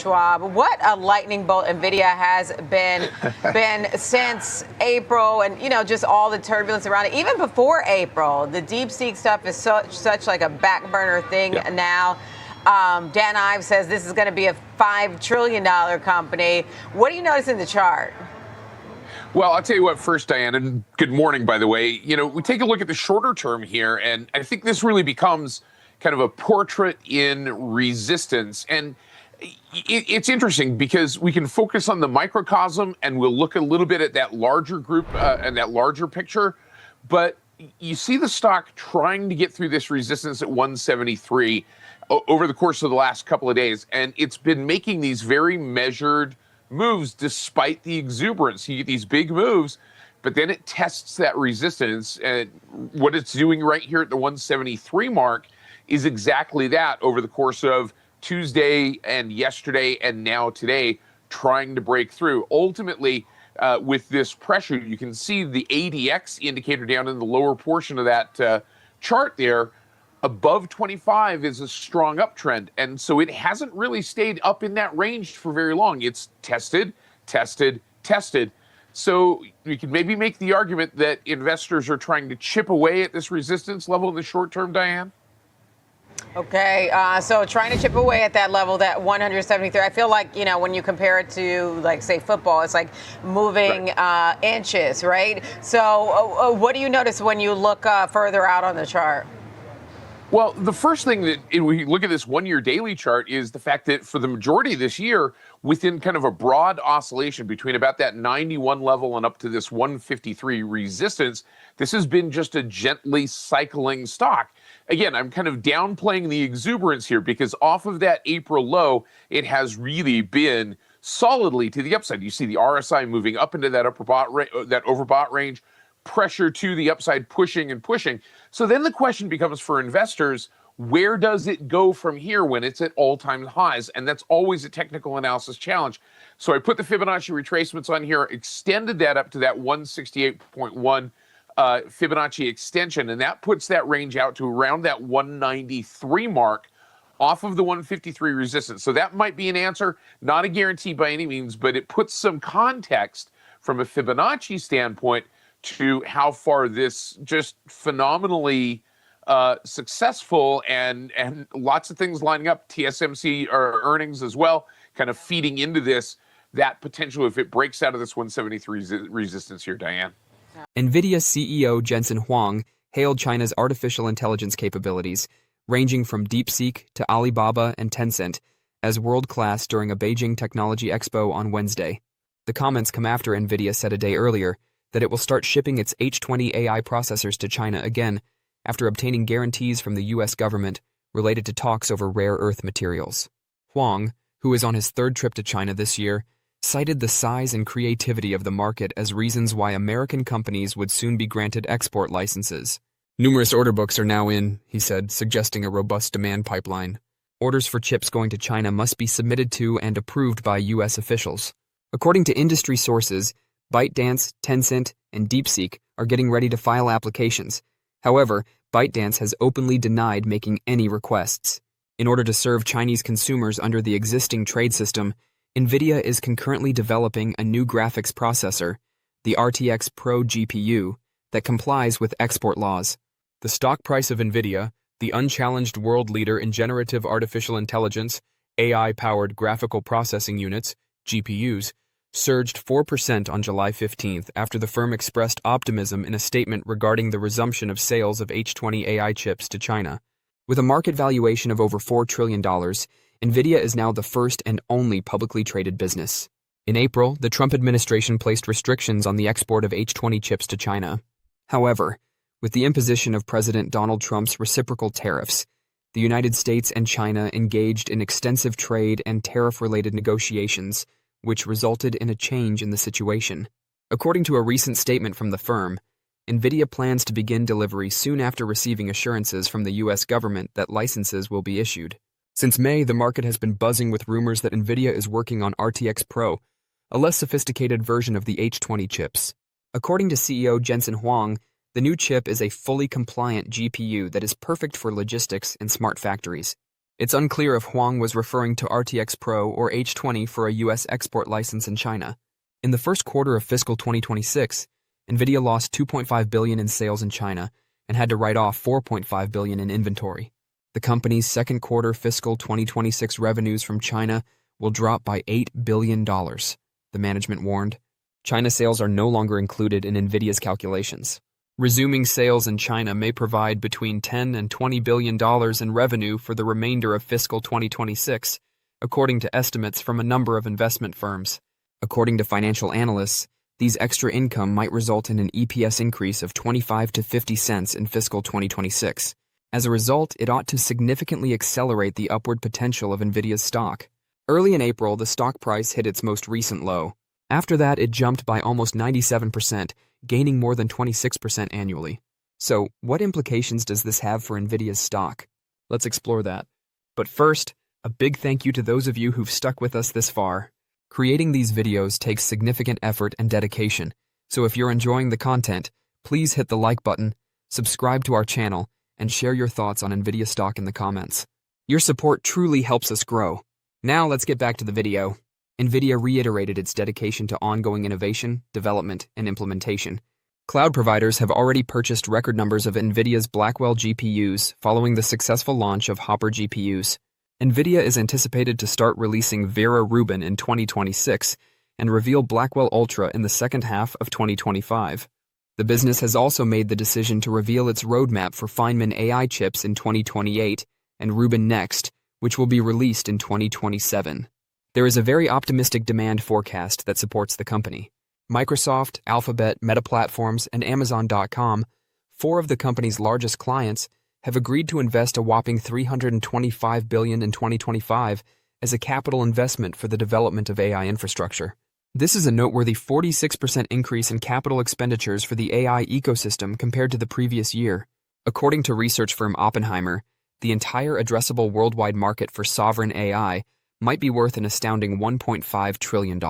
Schwab. What a lightning bolt NVIDIA has been since April, and just all the turbulence around it. Even before April, the DeepSeek stuff is such like a back burner thing now. Dan Ives says this is going to be a $5 trillion company. What do you notice in the chart? Well, I'll tell you what first, Diane, and good morning, by the way. We take a look at the shorter term here, and I think this really becomes kind of a portrait in resistance. And it's interesting because we can focus on the microcosm and we'll look a little bit at that larger group and that larger picture. But you see the stock trying to get through this resistance at 173 over the course of the last couple of days. And it's been making these very measured moves despite the exuberance. You get these big moves, but then it tests that resistance. And what it's doing right here at the 173 mark is exactly that over the course of Tuesday and yesterday and now today, trying to break through. Ultimately, with this pressure, you can see the ADX indicator down in the lower portion of that chart there. Above 25 is a strong uptrend. And so it hasn't really stayed up in that range for very long. It's tested, tested, tested. So you can maybe make the argument that investors are trying to chip away at this resistance level in the short term, Diane. Okay, so trying to chip away at that level, that 173. I feel like, when you compare it to, like, say, football, it's like moving inches, right? So what do you notice when you look further out on the chart? Well, the first thing that we look at this one-year daily chart is the fact that for the majority of this year, within kind of a broad oscillation between about that 91 level and up to this 153 resistance, this has been just a gently cycling stock. Again, I'm kind of downplaying the exuberance here because off of that April low, it has really been solidly to the upside. You see the RSI moving up into that overbought range, pressure to the upside, pushing and pushing. So then the question becomes for investors, where does it go from here when it's at all-time highs? And that's always a technical analysis challenge. So I put the Fibonacci retracements on here, extended that up to that 168.1 Fibonacci extension, and that puts that range out to around that 193 mark off of the 153 resistance. So that might be an answer, not a guarantee by any means, but it puts some context from a Fibonacci standpoint to how far this just phenomenally successful and lots of things lining up, TSMC earnings as well, kind of feeding into that potential if it breaks out of this 173 resistance here, Diane. NVIDIA CEO Jensen Huang hailed China's artificial intelligence capabilities, ranging from DeepSeek to Alibaba and Tencent, as world-class during a Beijing Technology Expo on Wednesday. The comments come after NVIDIA said a day earlier that it will start shipping its H20 AI processors to China again after obtaining guarantees from the U.S. government related to talks over rare earth materials. Huang, who is on his third trip to China this year, cited the size and creativity of the market as reasons why American companies would soon be granted export licenses. Numerous order books are now in, he said, suggesting a robust demand pipeline. Orders for chips going to China must be submitted to and approved by U.S. officials. According to industry sources, ByteDance, Tencent, and DeepSeek are getting ready to file applications. However, ByteDance has openly denied making any requests. In order to serve Chinese consumers under the existing trade system, NVIDIA is concurrently developing a new graphics processor, the RTX Pro GPU, that complies with export laws. The stock price of NVIDIA, the unchallenged world leader in generative artificial intelligence, AI-powered graphical processing units, GPUs, surged 4% on July 15th after the firm expressed optimism in a statement regarding the resumption of sales of H20 AI chips to China. With a market valuation of over $4 trillion, NVIDIA is now the first and only publicly traded business. In April, the Trump administration placed restrictions on the export of H20 chips to China. However, with the imposition of President Donald Trump's reciprocal tariffs, the United States and China engaged in extensive trade and tariff-related negotiations, which resulted in a change in the situation. According to a recent statement from the firm, NVIDIA plans to begin delivery soon after receiving assurances from the U.S. government that licenses will be issued. Since May, the market has been buzzing with rumors that NVIDIA is working on RTX Pro, a less sophisticated version of the H20 chips. According to CEO Jensen Huang, the new chip is a fully compliant GPU that is perfect for logistics and smart factories. It's unclear if Huang was referring to RTX Pro or H20 for a U.S. export license in China. In the first quarter of fiscal 2026, NVIDIA lost $2.5 billion in sales in China and had to write off $4.5 billion in inventory. The company's second quarter fiscal 2026 revenues from China will drop by $8 billion, the management warned. China sales are no longer included in NVIDIA's calculations. Resuming sales in China may provide between $10 and $20 billion in revenue for the remainder of fiscal 2026, according to estimates from a number of investment firms. According to financial analysts, these extra income might result in an EPS increase of 25 to 50 cents in fiscal 2026. As a result, it ought to significantly accelerate the upward potential of NVIDIA's stock. Early in April, the stock price hit its most recent low. After that, it jumped by almost 97%, gaining more than 26% annually. So, what implications does this have for NVIDIA's stock? Let's explore that. But first, a big thank you to those of you who've stuck with us this far. Creating these videos takes significant effort and dedication, so if you're enjoying the content, please hit the like button, subscribe to our channel, and share your thoughts on NVIDIA stock in the comments. Your support truly helps us grow. Now let's get back to the video. NVIDIA reiterated its dedication to ongoing innovation, development, and implementation. Cloud providers have already purchased record numbers of NVIDIA's Blackwell GPUs following the successful launch of Hopper GPUs. NVIDIA is anticipated to start releasing Vera Rubin in 2026 and reveal Blackwell Ultra in the second half of 2025. The business has also made the decision to reveal its roadmap for Feynman AI chips in 2028 and Rubin Next, which will be released in 2027. There is a very optimistic demand forecast that supports the company. Microsoft, Alphabet, Meta Platforms, and Amazon.com, four of the company's largest clients, have agreed to invest a whopping $325 billion in 2025 as a capital investment for the development of AI infrastructure. This is a noteworthy 46% increase in capital expenditures for the AI ecosystem compared to the previous year. According to research firm Oppenheimer, the entire addressable worldwide market for sovereign AI might be worth an astounding $1.5 trillion.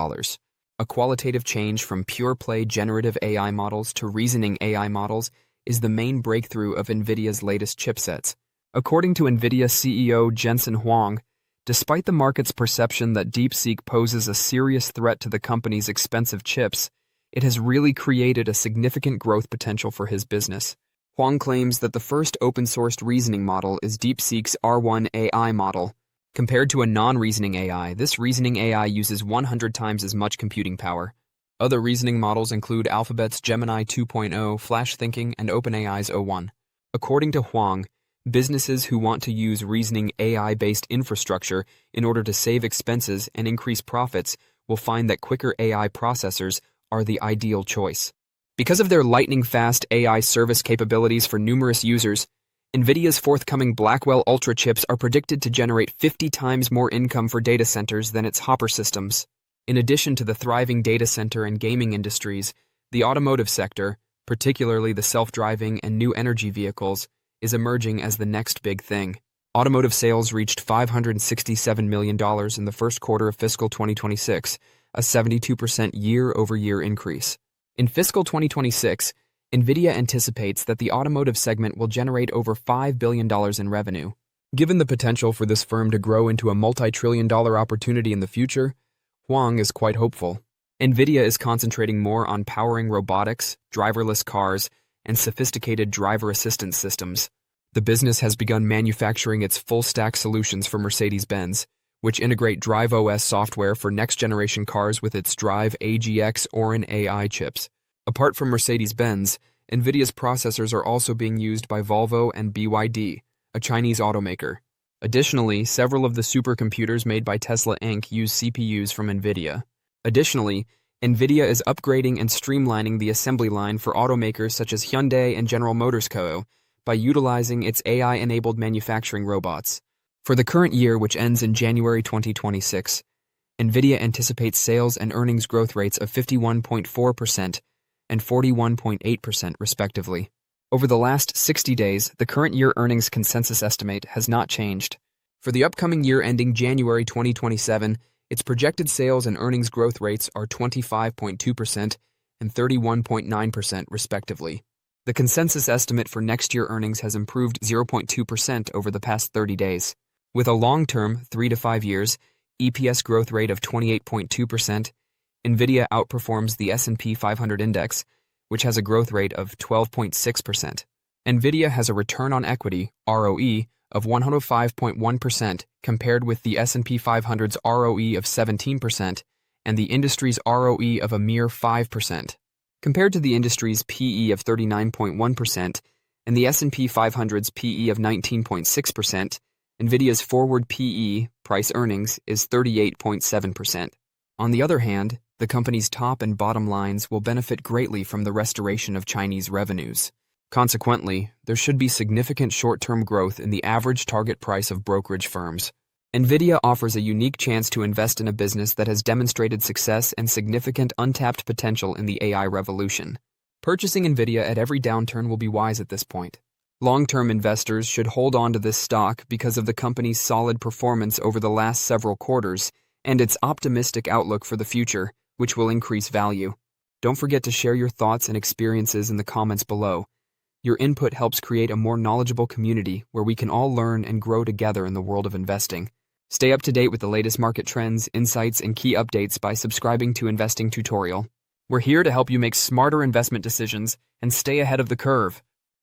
A qualitative change from pure-play generative AI models to reasoning AI models is the main breakthrough of NVIDIA's latest chipsets. According to NVIDIA CEO Jensen Huang, despite the market's perception that DeepSeek poses a serious threat to the company's expensive chips, it has really created a significant growth potential for his business. Huang claims that the first open-sourced reasoning model is DeepSeek's R1 AI model. Compared to a non-reasoning AI, this reasoning AI uses 100 times as much computing power. Other reasoning models include Alphabet's Gemini 2.0, Flash Thinking, and OpenAI's O1. According to Huang, businesses who want to use reasoning AI-based infrastructure in order to save expenses and increase profits will find that quicker AI processors are the ideal choice. Because of their lightning-fast AI service capabilities for numerous users, NVIDIA's forthcoming Blackwell Ultra chips are predicted to generate 50 times more income for data centers than its Hopper systems. In addition to the thriving data center and gaming industries, the automotive sector, particularly the self-driving and new energy vehicles, is emerging as the next big thing. Automotive sales reached $567 million in the first quarter of fiscal 2026, a 72% year-over-year increase. In fiscal 2026, NVIDIA anticipates that the automotive segment will generate over $5 billion in revenue. Given the potential for this firm to grow into a multi-trillion-dollar opportunity in the future, Huang is quite hopeful. NVIDIA is concentrating more on powering robotics, driverless cars, and sophisticated driver assistance systems. The business has begun manufacturing its full-stack solutions for Mercedes-Benz, which integrate Drive OS software for next-generation cars with its Drive AGX Orin AI chips. Apart from Mercedes-Benz, NVIDIA's processors are also being used by Volvo and BYD, a Chinese automaker. Additionally, several of the supercomputers made by Tesla Inc. use CPUs from NVIDIA. Additionally, NVIDIA is upgrading and streamlining the assembly line for automakers such as Hyundai and General Motors Co. by utilizing its AI-enabled manufacturing robots. For the current year, which ends in January 2026, NVIDIA anticipates sales and earnings growth rates of 51.4% and 41.8% respectively. Over the last 60 days, the current year earnings consensus estimate has not changed. For the upcoming year ending January 2027, its projected sales and earnings growth rates are 25.2% and 31.9% respectively. The consensus estimate for next year earnings has improved 0.2% over the past 30 days. With a long-term 3 to 5 years EPS growth rate of 28.2%, NVIDIA outperforms the S&P 500 index, which has a growth rate of 12.6%. NVIDIA has a return on equity, ROE, of 105.1% compared with the S&P 500's ROE of 17% and the industry's ROE of a mere 5%. Compared to the industry's PE of 39.1% and the S&P 500's PE of 19.6%, NVIDIA's forward PE, price earnings, is 38.7%. On the other hand, the company's top and bottom lines will benefit greatly from the restoration of Chinese revenues. Consequently, there should be significant short-term growth in the average target price of brokerage firms. NVIDIA offers a unique chance to invest in a business that has demonstrated success and significant untapped potential in the AI revolution. Purchasing NVIDIA at every downturn will be wise at this point. Long-term investors should hold on to this stock because of the company's solid performance over the last several quarters and its optimistic outlook for the future, which will increase value. Don't forget to share your thoughts and experiences in the comments below. Your input helps create a more knowledgeable community where we can all learn and grow together in the world of investing. Stay up to date with the latest market trends, insights, and key updates by subscribing to Investing Tutorial. We're here to help you make smarter investment decisions and stay ahead of the curve.